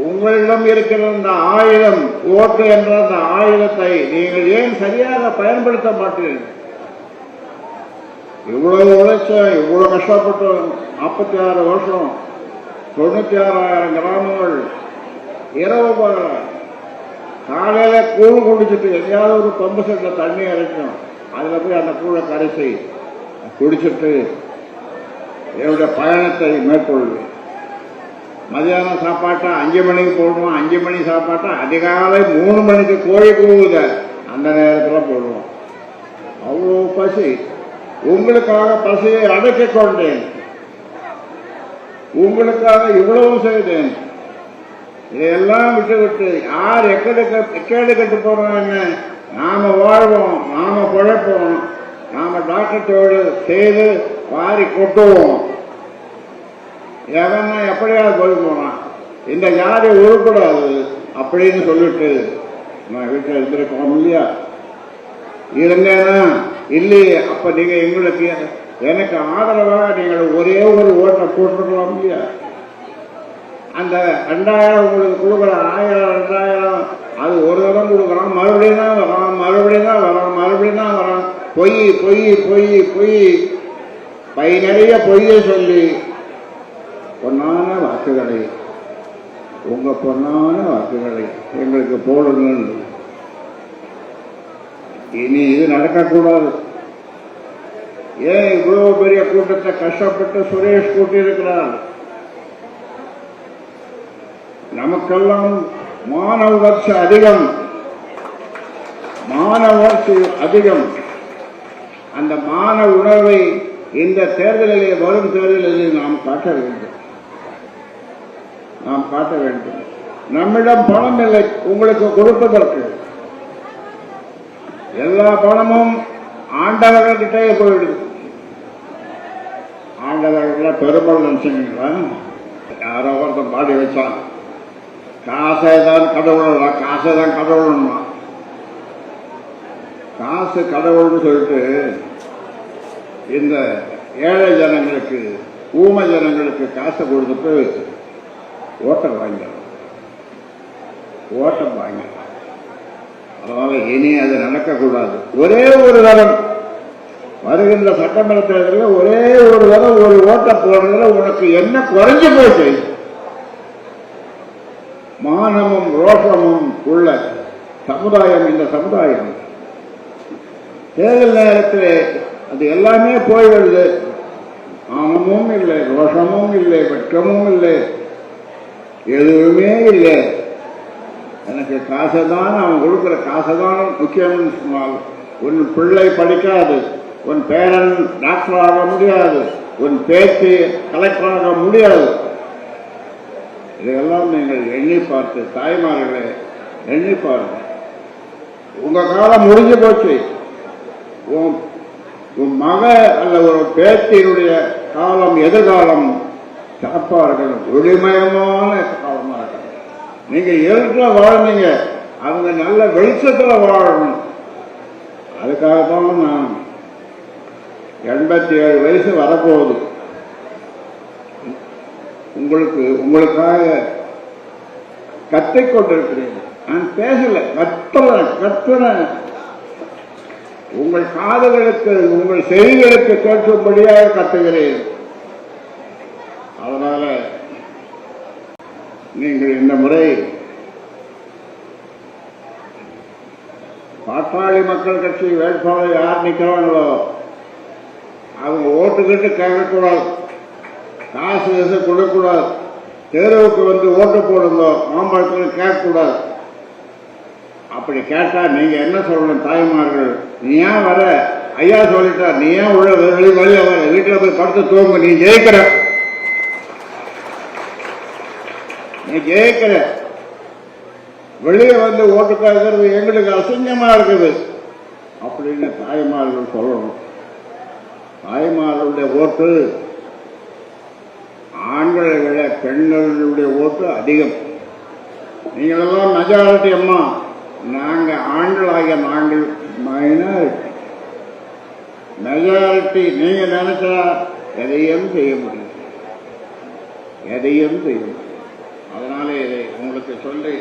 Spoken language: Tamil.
உங்களிடம் இருக்கிற அந்த ஆயுதம், ஓட்டு என்ற அந்த ஆயுதத்தை நீங்கள் ஏன் சரியாக பயன்படுத்த மாட்டீர்கள்? இவ்வளவு உழைச்சோம், இவ்வளவு கஷ்டப்பட்டோம். 46 வருஷம், 96,000 கிராமங்கள், இரவு பகல காலையில கூழ் குடிச்சிட்டு எங்கேயாவது ஒரு பம்பு செட்ல தண்ணி அரைக்கும், அதுல போய் அந்த கூழை கரைச்சி குடிச்சிட்டு என்னுடைய பயணத்தை மேற்கொள்வேன். மதியானம் சாப்பாட்டை 5 மணிக்கு போடுவோம், 5 மணி சாப்பாட்டை அதிகாலை 3 மணிக்கு கோழி கூவுத அந்த நேரத்தில் போடுவோம். அவ்வளோ பசி. உங்களுக்காக பசியை அடக்கிக் கொண்டேன், உங்களுக்காக இவ்வளவு செய்தேன். இதையெல்லாம் விட்டு யார் எக்கேடு கட்டு போறாங்க? நாம வாழ்வோம், நாம பிழைப்போம், நாம டாக்டர் தொழில் செய்து வாரி கொட்டுவோம். எவன் எப்படியாவது போய் போனான், இந்த ஜாதி உருக்கூடாது அப்படின்னு சொல்லிட்டு நான் வீட்டில் இருந்திருக்கோம் இல்லையா? இருந்தேன்னா இல்லையே. அப்ப நீங்க எங்களுக்கு எனக்கு ஆதரவாக நீங்கள் ஒரே ஒரு ஓட்டை போட்டுருக்கலாம் இல்லையா? அந்த 2000 உங்களுக்கு கொடுக்குற 1000 2000 அது ஒரு தரம் கொடுக்குறான், மறுபடியும் தான் வரான், மறுபடியும் தான் வரான், மறுபடியும் தான் வரான். பொய் பொய் பொய் பொய், பை நிறைய பொய்யை சொல்லி பொன்னான வாக்குகளை, உங்க பொன்னான வாக்குகளை எங்களுக்கு போடுங்கள். இனி இது நடக்கக்கூடாது. ஏன் இவ்வளவு பெரிய கூட்டத்தை கஷ்டப்பட்டு சுரேஷ் கூட்டியிருக்கிறார்? நமக்கெல்லாம் மான உணர்ச்சி அதிகம், மான உணர்ச்சி அதிகம். அந்த மான உணர்வை இந்த தேர்தலிலே, வரும் தேர்தலில் நாம் காட்ட வேண்டும், நாம் காட்ட வேண்டும். நம்மிடம் பணம் இல்லை உங்களுக்கு கொடுப்பதற்கு. எல்லா பணமும் ஆண்டவர்கிட்டே போயிடுது. ஆண்டவர்கள் பெருமாள் நினைச்சீங்களா? யாரோ ஒருத்தன் பாடி வச்சான், காசை தான் கடவுள், காசை தான் கடவுள்னா. காசு கடவுள்னு சொல்லிட்டு இந்த ஏழை ஜனங்களுக்கு, ஊமை ஜனங்களுக்கு காசை கொடுத்துட்டு ஓட்டம் வாங்கிடலாம், ஓட்டம் வாங்கிடலாம். அதனால இனி அது நடக்கக்கூடாது. ஒரே ஒரு தரம் வருகின்ற சட்டமன்ற தேர்தலில் ஒரே ஒரு தரம் ஒரு ஓட்ட போடுறதுல உனக்கு என்ன குறைஞ்சு போச்சு? மானமும் ரோஷமும் உள்ள சமுதாயம் இந்த சமுதாயம். தேர்தல் நேரத்தில் அது எல்லாமே போய்விடுது. மானமும் இல்லை, ரோஷமும் இல்லை, வெட்கமும் இல்லை, எதுவுமே இல்லை. எனக்கு காசை தான், அவன் கொடுக்குற காசை தான் முக்கியம்னு சொன்னால் உன் பிள்ளை படிக்காது, உன் பேரன் டாக்டர் ஆக முடியாது, உன் பேச்சு கலெக்டர் ஆக முடியாது. இதையெல்லாம் நீங்கள் எண்ணி பார்த்து, தாய்மார்களே எண்ணி பாருங்க. உங்க காலம் முடிஞ்சு போச்சு. உன் மக அல்ல ஒரு பேத்தினுடைய காலம், எதிர்காலம் சிறப்பார்கள், ஒளிமயமான காலமாக இருக்கிறது. நீங்க இருட்டில் வாழ்ந்தீங்க, அவங்க நல்ல வெளிச்சத்தில் வாழணும். அதுக்காகத்தான் நான் 87 வயசு வரப்போகுது. உங்களுக்காக கத்திக்கொண்டிருக்கிறேன். நான் பேசல, கத்துறேன். உங்கள் காதுகளுக்கு, உங்கள் செவிகளுக்கு கேட்கும்படியாக கத்துகிறேன். அதனால நீங்கள் இந்த முறை பாட்டாளி மக்கள் கட்சி வேட்பாளர் யார் நிற்கிறாங்களோ அவங்க ஓட்டுக்கிட்டு கேட்கக்கூடாது, காசு கொடுக்கக்கூடாது. தேர்வுக்கு வந்து ஓட்டு போடுங்க மாம்பழத்தில் கேட்கக்கூடாது. அப்படி கேட்டா நீங்க என்ன சொல்லணும்? தாய்மார்கள், நீ ஏன் வர? ஐயா சொல்லிட்டார், நீ ஏன் உள்ள வெளியே வர? வீட்டில் போய் படுத்து தூங்க, நீ ஜெயிக்கிற, நீ ஜெயிக்கிற. வெளியே வந்து ஓட்டு கேட்கறது எங்களுக்கு அசிங்கமா இருக்குது அப்படின்னு தாய்மார்கள் சொல்லணும். தாய்மார்களுடைய ஓட்டு ஆண்களை விட பெண்களுடைய ஓட்டு அதிகம். நீங்களெல்லாம் மெஜாரிட்டி அம்மா, நாங்க ஆண்களாகிய நாங்கள் மைனாரிட்டி. மெஜாரிட்டி நீங்க நினைச்சா எதையும் செய்ய முடியும், எதையும் செய்ய முடியும். அதனால இதை உங்களை அவர்களுக்கு சொல்லி